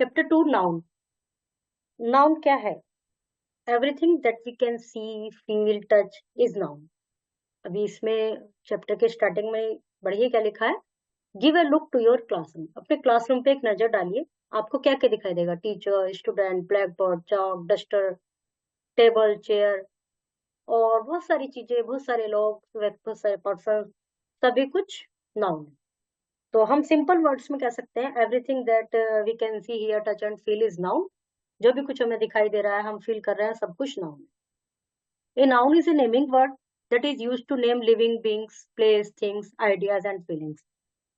Chapter 2 noun. Noun क्या है? Everything that we can see, feel, touch is noun. अभी इसमें चैप्टर के स्टार्टिंग में बढ़िए क्या लिखा है, give a look to your classroom. अपने क्लासरूम पे एक नजर डालिए, आपको क्या क्या दिखाई देगा? Teacher, student, black board, chalk, duster, table, chair और बहुत सारी चीजें, बहुत सारे लोग, बहुत सारे पर्सन, सभी कुछ नाउन है। तो हम सिंपल वर्ड्स में कह सकते हैं everything that we can see, hear, touch and feel is noun. जो भी कुछ हमें दिखाई दे रहा है, हम फील कर रहे हैं, सब कुछ नाउन है। A noun is a naming word that is used to name living beings, place, things, ideas and feelings.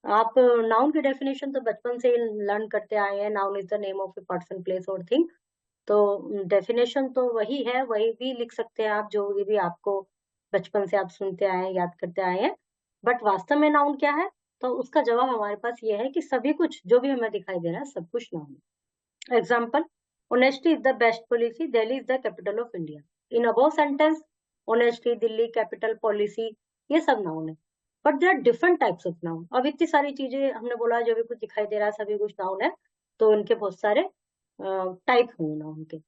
आप नाउन की डेफिनेशन तो बचपन से लर्न करते आए हैं। Noun is the name of a person, place और थिंग। तो डेफिनेशन तो वही है, वही भी लिख सकते हैं आप, जो भी आपको बचपन से आप सुनते आए हैं, याद करते आए हैं। बट वास्तव में नाउन क्या है? तो उसका जवाब हमारे पास ये है कि सभी कुछ जो भी हमें दिखाई दे रहा है, सब कुछ नाउन है। Example, honesty is the best policy, Delhi is the capital of India. In above sentence, honesty, Delhi, capital, policy, ये सब नाउन है। But there are different types of noun. अब इतनी सारी चीजें हमने बोला, जो भी कुछ दिखाई दे रहा है सभी कुछ नाउन है, तो उनके बहुत सारे टाइप होंगे नाउन के।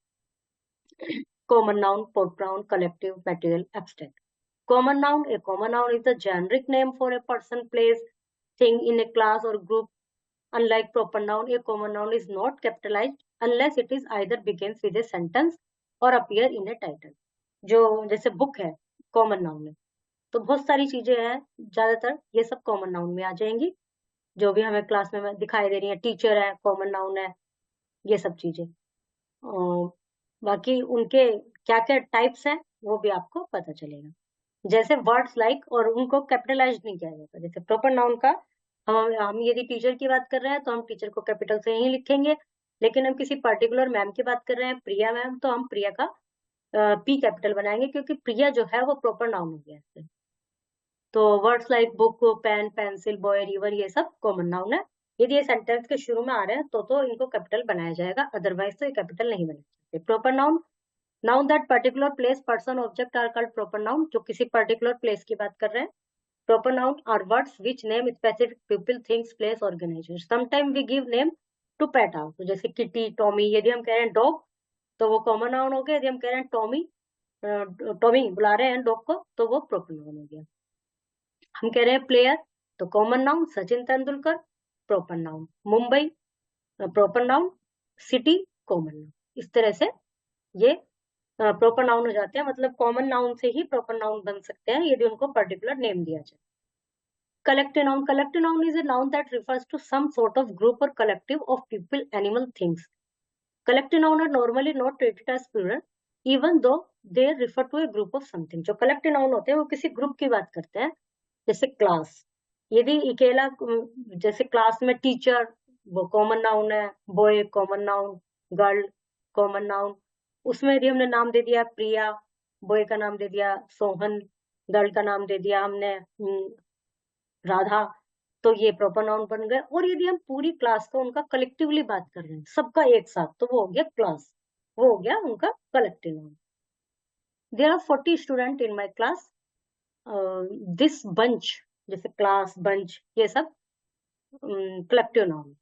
Common noun, pronoun, collective, material, abstract. Common noun, a common noun is the generic name for a person, place, thing in a class or group. Unlike proper noun, a common noun is not capitalized unless it is either begins with a sentence or appear in a title. जो जैसे book है, common noun है। तो बहुत सारी चीजें हैं, ज्यादातर ये सब कॉमन नाउन में आ जाएंगी। जो भी हमें क्लास में दिखाई दे रही है, टीचर है, कॉमन नाउन है, ये सब चीजें। बाकी उनके क्या क्या टाइप्स हैं, वो भी आपको पता चलेगा। जैसे वर्ड्स लाइक, और उनको कैपिटलाइज नहीं किया जाता। जैसे प्रॉपर नाउन का, हम यदि टीचर की बात कर रहे हैं तो हम टीचर को कैपिटल से ही लिखेंगे। लेकिन हम किसी पर्टिकुलर मैम की बात कर रहे हैं, प्रिया मैम, तो हम प्रिया का पी कैपिटल बनाएंगे, क्योंकि प्रिया जो है वो प्रॉपर नाउन हो गया है। तो words like book, pen, pencil, boy, river, ये सब कॉमन नाउन है। यदि ये सेंटेंस के शुरू में आ रहे हैं तो इनको कैपिटल बनाया जाएगा, अदरवाइज तो ये कैपिटल नहीं बना सकते। Proper noun, noun that particular place, person, object are called proper noun. जो किसी पर्टिकुलर प्लेस की बात कर रहे हैं। Proper noun are words which name specific people, things, place, organizations. Sometimes we give name to pet also, जैसे kitty, Tommy. यदि हम कह रहे हैं डॉग, तो वो कॉमन नाउन हो गया। यदि हम कह रहे हैं टॉमी, टॉमी बुला रहे हैं डॉग को, तो वो प्रॉपर नाउन हो गया। हम कह रहे हैं प्लेयर, तो common noun Sachin Tendulkar, proper noun. Mumbai, proper noun. City, common noun. इस तरह से ये प्रॉपर नाउन हो जाते हैं। मतलब कॉमन नाउन से ही प्रॉपर नाउन बन सकते हैं, यदि उनको पर्टिकुलर नेम दिया जाए। Collective noun. Collective noun is a noun that refers to some sort of group or collective of people, animal, things. Collective noun are normally not treated as plural, even though they refer to a group of something. जो collective noun होते हैं वो किसी group की बात करते हैं, जैसे क्लास। यदि अकेला, जैसे क्लास में टीचर, वो कॉमन नाउन है। Boy common noun, girl common noun. उसमें यदि हमने नाम दे दिया प्रिया, बॉय का नाम दे दिया सोहन, गर्ल का नाम दे दिया हमने राधा, तो ये प्रॉपर नाउन बन गए। और यदि हम पूरी क्लास का उनका कलेक्टिवली बात कर रहे हैं, सबका एक साथ, तो वो हो गया क्लास, वो हो गया उनका collective noun. There are 40 student in my class. This bunch, जैसे क्लास, बंच, ये सब collective noun.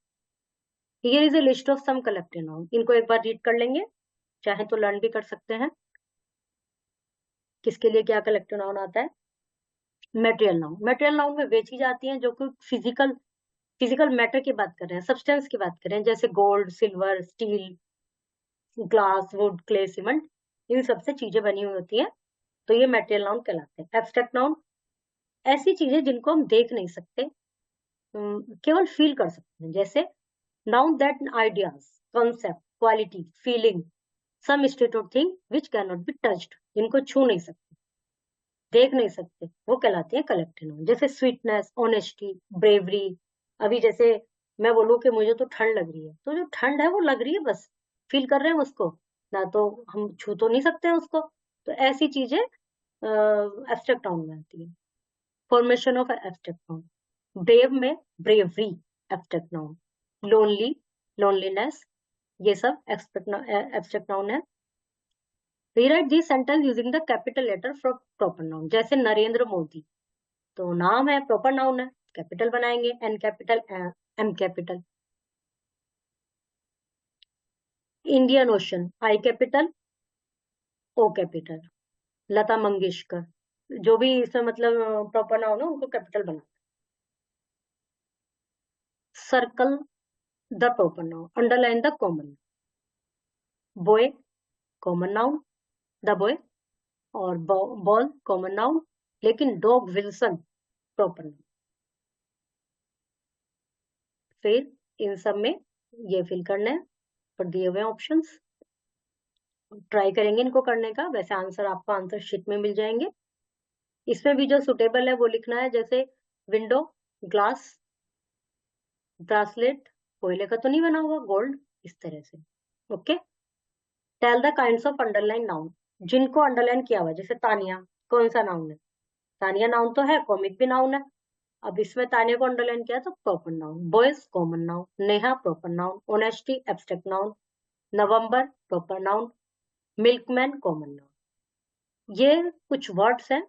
Here is a list of some collective noun. इनको एक बार रीड कर लेंगे, चाहे तो लर्न भी कर सकते हैं किसके लिए क्या कलेक्टिव नाउन आता है। मेटेरियल नाउन, मेटेरियल नाउन में वे चीज आती हैं जो कि फिजिकल मैटर की बात कर रहे हैं, सब्सटेंस की बात कर रहे हैं, जैसे gold, silver, steel, glass, wood, clay, cement, इन सबसे चीजें बनी हुई होती हैं। तो ये मेटेरियल नाउन कहलाते हैं। एब्स्ट्रैक्ट नाउन, ऐसी चीजें जिनको हम देख नहीं सकते, केवल फील कर सकते हैं, जैसे noun that ideas, concept, quality, feeling, some state of thing which can not be touched, जिनको छू नहीं सकते, देख नहीं सकते, वो कहलाते हैं कलेक्टिव नाउन। जैसे स्वीटनेस, ऑनेस्टी, ब्रेवरी। अभी जैसे मैं बोलूं कि मुझे तो ठंड लग रही है, तो जो ठंड है वो लग रही है, बस फील कर रहे हैं उसको, ना तो हम छू तो नहीं सकते हैं उसको। तो ऐसी चीजें एब्स्ट्रैक्ट नाउन में आती है। Formation of abstract noun, brave में bravery abstract noun. Lonely, loneliness, ये सब एब्स्ट्रैक्ट नाउन है। Rewrite this sentence using the capital letter for proper noun. जैसे नरेंद्र मोदी, तो नाम है, प्रॉपर नाउन है, कैपिटल बनाएंगे, N capital, M capital. Indian Ocean, I capital O capital. Lata Mangeshkar, जो भी इसमें मतलब प्रॉपर नाउन हो उनको कैपिटल बना। Circle the proper noun, underline the common. Boy common noun, the boy. और बॉल कॉमन नाउन, लेकिन डॉग विल्सन प्रॉपर नाउन। फिर इन सब में ये फिल करना है पर दिए हुए ऑप्शंस। ट्राई करेंगे इनको करने का, वैसे आंसर आपको आंसर शीट में मिल जाएंगे। इसमें भी जो सुटेबल है वो लिखना है, जैसे विंडो, ग्लास, ब्रासलेट, कोयले का तो नहीं बना हुआ, गोल्ड, इस तरह से। Okay. Tell the kinds of underline noun, जिनको अंडरलाइन किया हुआ, जैसे तानिया, कौन सा नाउन है? तानिया नाउन तो है, कॉमिक भी नाउन है। अब इसमें तानिया को अंडरलाइन किया तो proper noun. Boys common noun, Neha proper noun, honesty abstract noun, November proper noun, milkman common noun. ये कुछ वर्ड्स हैं,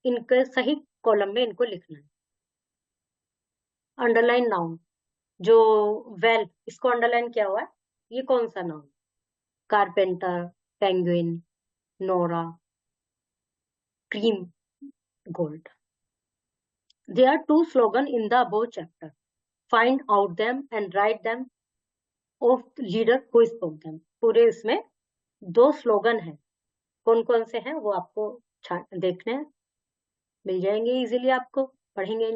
इनके सही कॉलम में इनको लिखना है। अंडरलाइन नाउन, जो वेल, इसको अंडरलाइन किया हुआ है, ये कौन सा noun? Carpenter, penguin, Nora, cream, gold. There are two slogans in the above chapter. Find out them and write them of the leader who spoke them. पूरे इसमें दो स्लोगन हैं, कौन कौन से हैं वो आपको देखने हैं, मिल जाएंगे इजीली। आपको पढ़ेंगे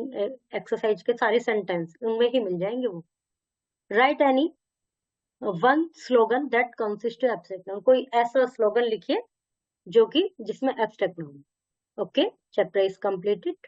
एक्सरसाइज के सारे सेंटेंस, उनमें ही मिल जाएंगे वो। Right any one slogan that consist to abstract noun, कोई ऐसा स्लोगन लिखिए जो कि जिसमें abstract noun. Okay, chapter is completed.